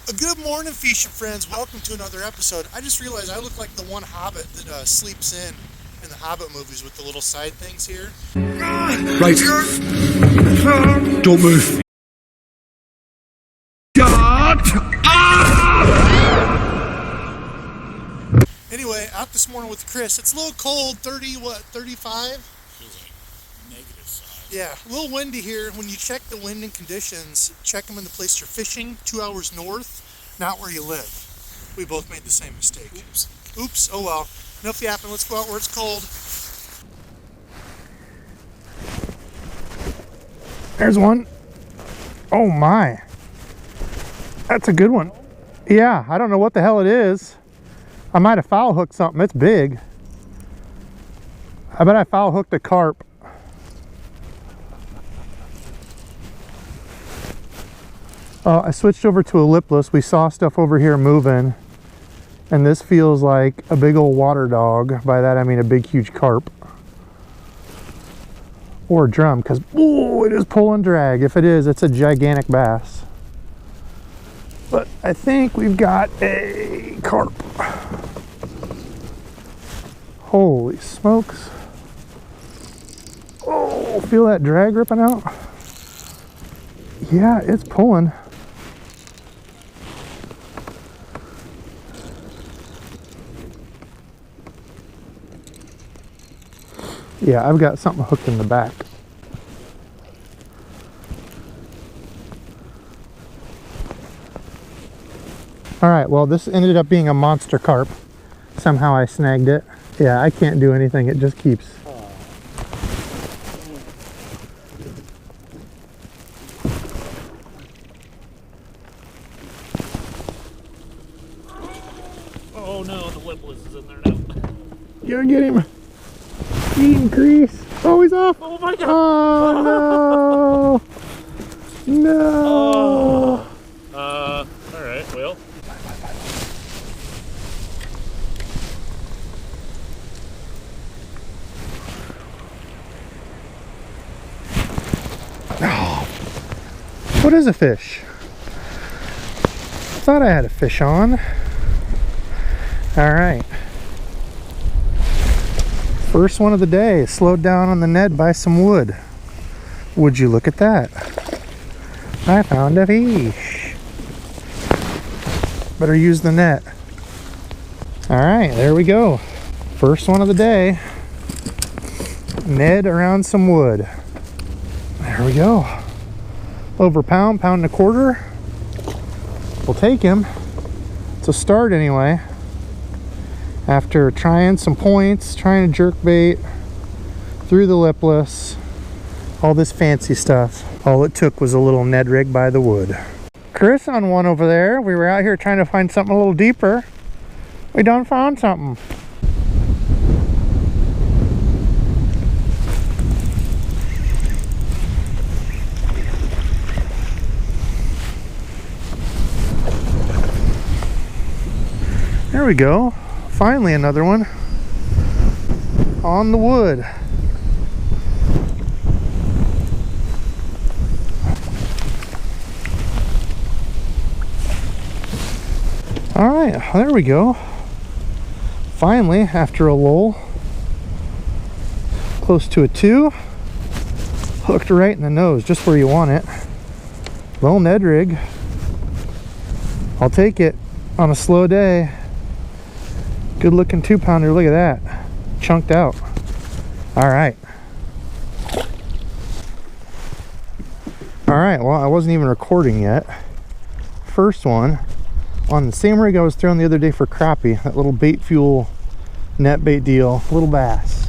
Good morning, fishing friends. Welcome to another episode. I just realized I look like the one hobbit that sleeps in the Hobbit movies with the little side things here. Right. Don't move. Anyway, out this morning with Chris. It's a little cold, 35? Feels like -5. Yeah, a little windy here. When you check the wind and conditions, check them in the place you're fishing, 2 hours north, not where you live. We both made the same mistake. Oops, oh well. Enough yapping, let's go out where it's cold. There's one. Oh my. That's a good one. Yeah, I don't know what the hell it is. I might have foul hooked something. It's big. I bet I foul hooked a carp. I switched over to a lipless. We saw stuff over here moving, and this feels like a big old water dog. By that I mean a big huge carp or a drum, because oh, it is pulling drag. If it is, it's a gigantic bass. But I think we've got a carp. Holy smokes. Oh, feel that drag ripping out? Yeah, it's pulling. Yeah, I've got something hooked in the back. All right, well, this ended up being a monster carp. Somehow I snagged it. Yeah, I can't do anything. It just keeps. Oh no, the lipless is in there now. You gotta get him. Eating grease. Oh, he's off. Oh my god. Oh no. No. Alright, well. Oh. What is a fish? Thought I had a fish on. All right. First one of the day, slowed down on the Ned by some wood. Would you look at that? I found a fish. Better use the net. All right, there we go. First one of the day. Ned around some wood. There we go. Over pound, pound and a quarter. We'll take him. It's a start anyway. After trying some points, trying to jerk bait, through the lipless, all this fancy stuff. All it took was a little Ned rig by the wood. Chris on one over there. We were out here trying to find something a little deeper. We done found something. There we go. Finally another one on the wood. All right, there we go. Finally, after a lull, close to a 2, hooked right in the nose, just where you want it. Little Ned rig. I'll take it on a slow day. Good looking 2-pounder, look at that. Chunked out. All right. All right, well, I wasn't even recording yet. First one on the same rig I was throwing the other day for crappie, that little bait fuel net bait deal, little bass.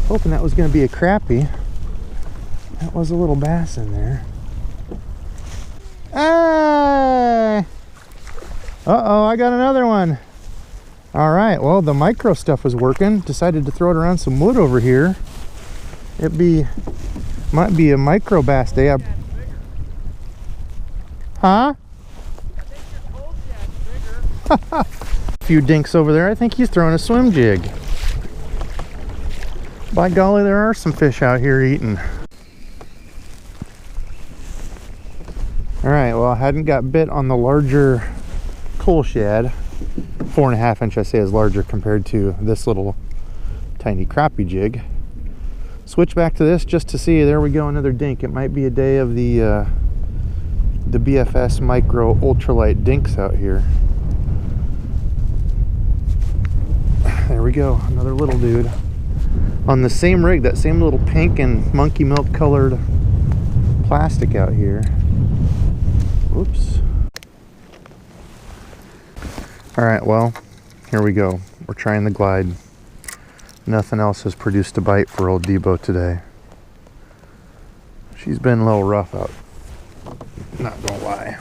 Hoping that was gonna be a crappie. That was a little bass in there. Hey! Uh-oh, I got another one. All right, well, the micro stuff was working. Decided to throw it around some wood over here. Might be a micro bass day. Huh? A few dinks over there. I think he's throwing a swim jig. By golly, there are some fish out here eating. All right, well, Hadn't got bit on the larger CULLSHAD. 4.5 inch I say is larger compared to this little tiny crappie jig. Switch back to this just to see. There we go, another dink. It might be a day of the BFS micro ultralight dinks out here. There we go, another little dude on the same rig, that same little pink and monkey milk colored plastic out here. Whoops. All right, well, here we go. We're trying the glide. Nothing else has produced a bite for old Debo today. She's been a little rough out, not gonna lie.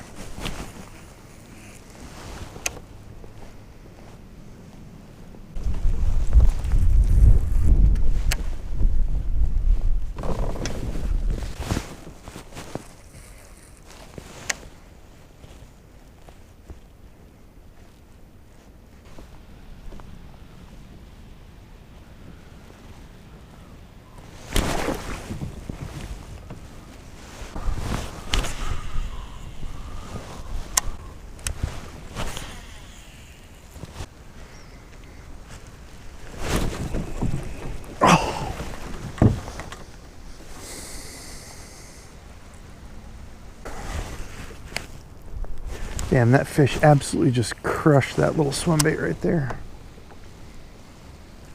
Damn, that fish absolutely just crushed that little swim bait right there.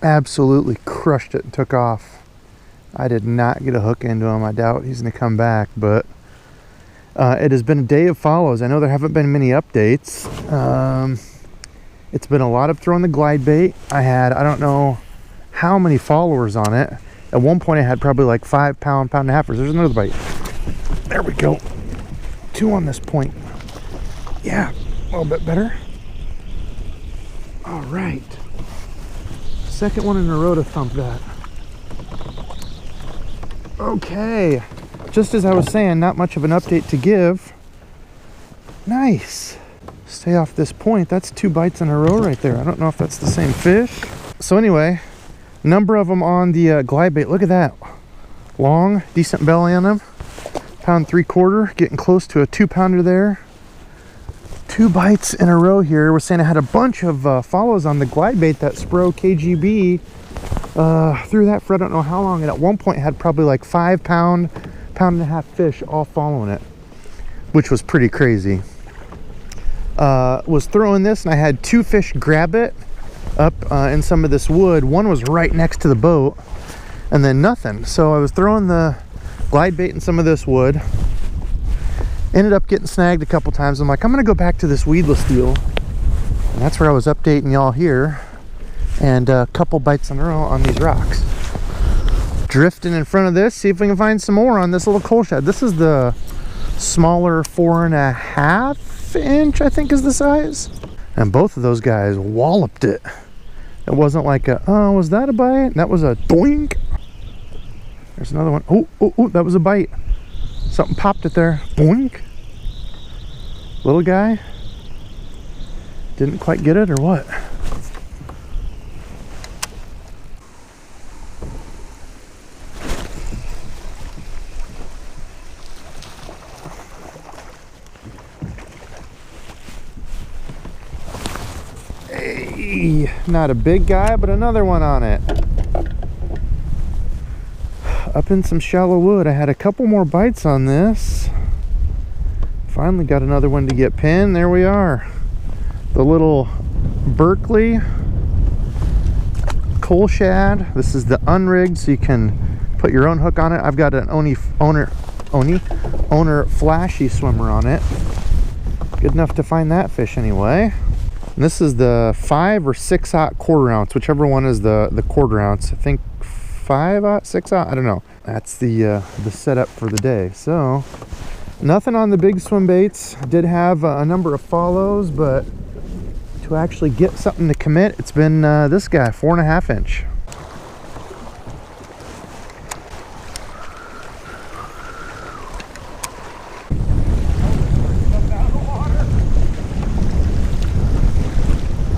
Absolutely crushed it and took off. I did not get a hook into him. I doubt he's going to come back, but it has been a day of follows. I know there haven't been many updates. It's been a lot of throwing the glide bait. I had, I don't know how many followers on it. At one point I had probably like 5 pound, pound and a half. There's another bite. There we go. 2 on this point. Yeah, a little bit better. All right. Second one in a row to thump that. Okay. Just as I was saying, not much of an update to give. Nice. Stay off this point. That's 2 bites in a row right there. I don't know if that's the same fish. So anyway, number of them on the glide bait. Look at that. Long, decent belly on them. 1.75 pounds, getting close to a 2-pounder there. 2 bites in a row here. We're saying I had a bunch of follows on the glide bait, that Spro KGB. Threw that for I don't know how long, and at one point had probably like 5 pound, pound and a half fish all following it, which was pretty crazy. Was throwing this and I had 2 fish grab it up in some of this wood. One was right next to the boat and then nothing. So I was throwing the glide bait in some of this wood. Ended up getting snagged a couple times. I'm like, I'm gonna go back to this weedless deal. And that's where I was updating y'all here. And a couple bites in a row on these rocks. Drifting in front of this, see if we can find some more on this little CULLSHAD. This is the smaller 4.5 inch, I think is the size. And both of those guys walloped it. It wasn't like a, oh, was that a bite? That was a doink. There's another one. Oh, that was a bite. Something popped it there. Boink. Little guy. Didn't quite get it or what? Hey, not a big guy, but another one on it. Up in some shallow wood. I had a couple more bites on this. Finally got another one to get pinned. There we are. The little Berkeley CULLSHAD. This is the unrigged, so you can put your own hook on it. I've got an owner flashy swimmer on it. Good enough to find that fish anyway. And this is the 5 or 6/0 1/4 ounce, whichever one is the 1/4 ounce. I think 5/0, 6/0, I don't know. That's the setup for the day. So nothing on the big swim baits. Did have a number of follows, but to actually get something to commit, it's been this guy, 4.5 inch.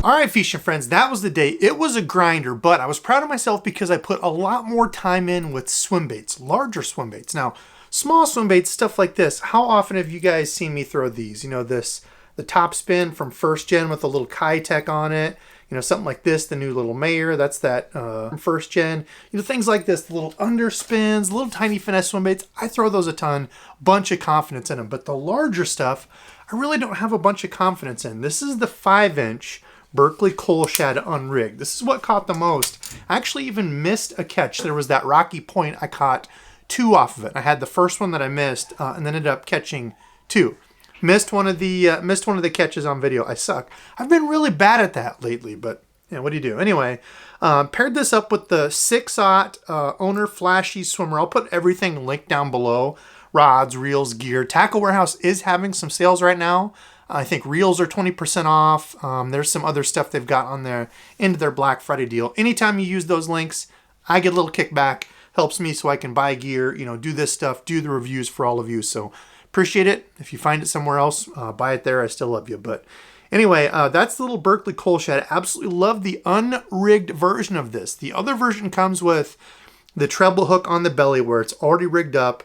All right, fishing friends, that was the day. It was a grinder, but I was proud of myself because I put a lot more time in with swim baits, larger swim baits. Now, Small swim baits, stuff like this. How often have you guys seen me throw these? You know, the top spin from first gen with a little Kitech on it. You know, something like this, the new little Mayer, that's that from first gen. You know, things like this, the little underspins, little tiny finesse swim baits. I throw those a ton, bunch of confidence in them. But the larger stuff, I really don't have a bunch of confidence in. This is the 5-inch Berkley CULLSHAD unrigged. This is what caught the most. I actually even missed a catch. There was that rocky point. I caught 2 off of it. I had the first one that I missed, and then ended up catching 2. Missed one of the catches on video. I suck. I've been really bad at that lately, but you know, what do you do? Anyway, paired this up with the 6/0 Owner Flashy Swimmer. I'll put everything linked down below. Rods, reels, gear. Tackle Warehouse is having some sales right now. I think reels are 20% off. There's some other stuff they've got on their into their Black Friday deal. Anytime you use those links, I get a little kickback. Helps me so I can buy gear, you know, do this stuff, do the reviews for all of you. So appreciate it. If you find it somewhere else, buy it there. I still love you. But anyway, that's the little Berkley CULLSHAD. Absolutely love the unrigged version of this. The other version comes with the treble hook on the belly where it's already rigged up.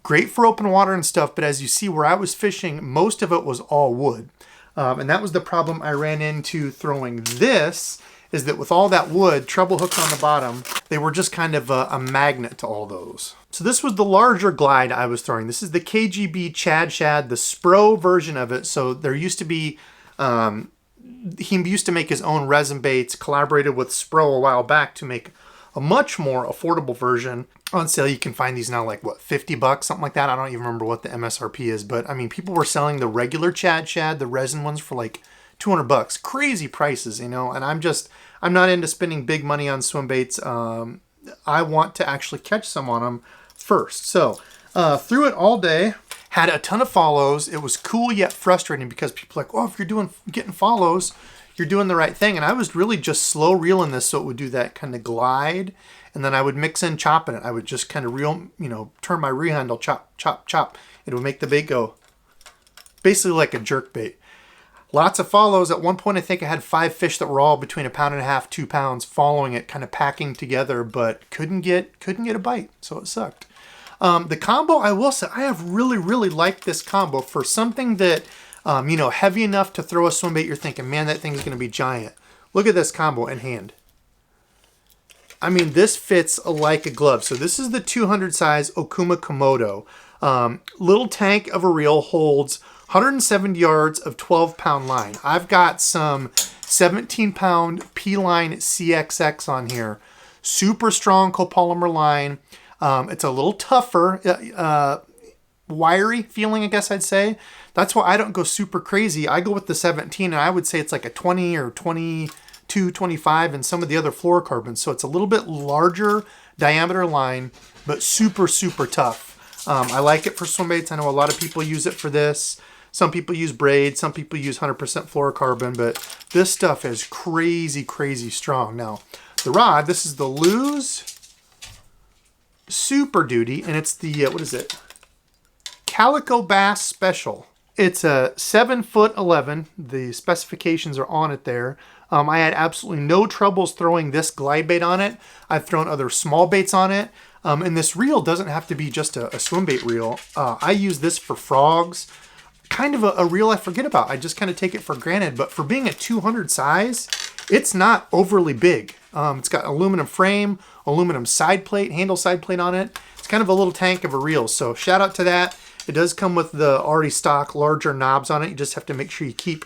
Great for open water and stuff, but as you see where I was fishing, most of it was all wood. And that was the problem I ran into throwing this, is that with all that wood, treble hook on the bottom, they were just kind of a magnet to all those. So this was the larger glide I was throwing. This is the KGB Chad Shad, the Spro version of it. So there used to be, he used to make his own resin baits, collaborated with Spro a while back to make a much more affordable version. On sale, you can find these now like, what, 50 bucks, something like that. I don't even remember what the MSRP is, but I mean, people were selling the regular Chad Shad, the resin ones, for like 200 bucks. Crazy prices, you know, and I'm not into spending big money on swim baits. I want to actually catch some on them first. So threw it all day, had a ton of follows. It was cool yet frustrating because people are like, oh, if you're getting follows, you're doing the right thing. And I was really just slow reeling this so it would do that kind of glide. And then I would mix in chopping it. I would just kind of reel, you know, turn my reel handle, chop, chop, chop. It would make the bait go basically like a jerk bait. Lots of follows. At one point, I think I had 5 fish that were all between 1.5 pounds, 2 pounds, following it, kind of packing together, but couldn't get a bite, so it sucked. The combo, I will say, I have really, really liked this combo for something that, you know, heavy enough to throw a swim bait. You're thinking, man, that thing's going to be giant. Look at this combo in hand. I mean, this fits like a glove. So this is the 200 size Okuma Komodo. Little tank of a reel holds 170 yards of 12-pound line. I've got some 17-pound P-line CXX on here. Super strong copolymer line. It's a little tougher, wiry feeling, I guess I'd say. That's why I don't go super crazy. I go with the 17, and I would say it's like a 20 or 22, 25 and some of the other fluorocarbons. So it's a little bit larger diameter line, but super, super tough. I like it for swim baits. I know a lot of people use it for this. Some people use braid. Some people use 100% fluorocarbon, but this stuff is crazy, crazy strong. Now, the rod, this is the Lew's Super Duty, and it's the, what is it? Calico Bass Special. It's a 7'11". The specifications are on it there. I had absolutely no troubles throwing this glide bait on it. I've thrown other small baits on it. And this reel doesn't have to be just a swim bait reel. I use this for frogs. Kind of a reel I forget about. I just kind of take it for granted. But for being a 200 size, it's not overly big. It's got aluminum frame, aluminum side plate, handle side plate on it. It's kind of a little tank of a reel. So shout out to that. It does come with the already stock larger knobs on it. You just have to make sure you keep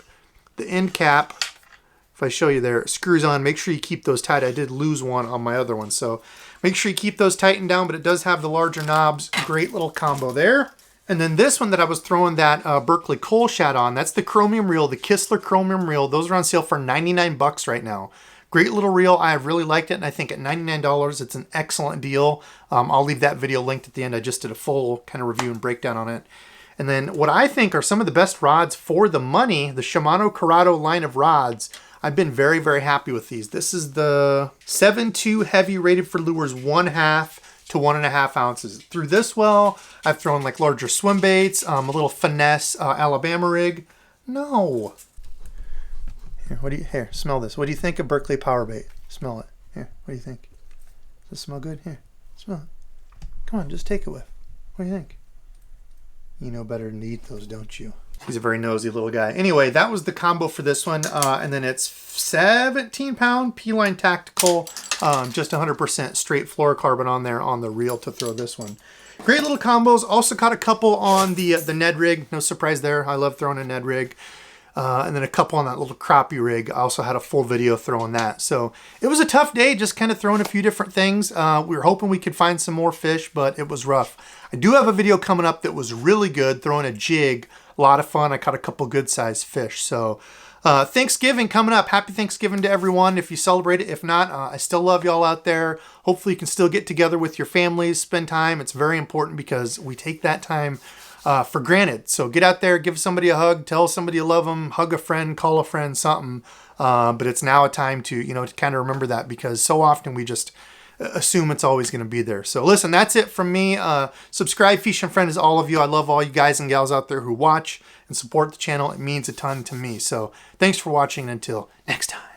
the end cap. If I show you there, it screws on. Make sure you keep those tight. I did lose one on my other one. So make sure you keep those tightened down, but it does have the larger knobs. Great little combo there. And then this one that I was throwing that Berkley CULLSHAD on, that's the chromium reel, the Kistler chromium reel. Those are on sale for 99 bucks right now. Great little reel. I have really liked it, and I think at $99, it's an excellent deal. I'll leave that video linked at the end. I just did a full kind of review and breakdown on it. And then what I think are some of the best rods for the money, the Shimano Corrado line of rods. I've been very, very happy with these. This is the 7.2 heavy rated for lures 1/2 to 1.5 ounces. Through this well, I've thrown like larger swim baits, a little finesse Alabama rig. No. Here, smell this. What do you think of Berkley Power Bait? Smell it. Here, what do you think? Does it smell good? Here, smell it. Come on, just take a whiff. What do you think? You know better than to eat those, don't you? He's a very nosy little guy. Anyway, that was the combo for this one. And then it's 17-pound P-Line Tactical, just 100% straight fluorocarbon on there on the reel to throw this one. Great little combos. Also caught a couple on the Ned rig. No surprise there. I love throwing a Ned rig. And then a couple on that little crappie rig. I also had a full video throwing that. So it was a tough day, just kind of throwing a few different things. We were hoping we could find some more fish, but it was rough. I do have a video coming up that was really good, throwing a jig. A lot of fun. I caught a couple good sized fish. So Thanksgiving coming up. Happy Thanksgiving to everyone if you celebrate it. If not, I still love y'all out there. Hopefully you can still get together with your families, spend time. It's very important because we take that time for granted. So get out there, give somebody a hug, tell somebody you love them, hug a friend, call a friend, something. But it's now a time to, to kind of remember that, because so often we just assume it's always going to be there. So listen, that's it from me. Subscribe, fishing friend is all of you. I love all you guys and gals out there who watch and support the channel. It means a ton to me. So thanks for watching. Until next time.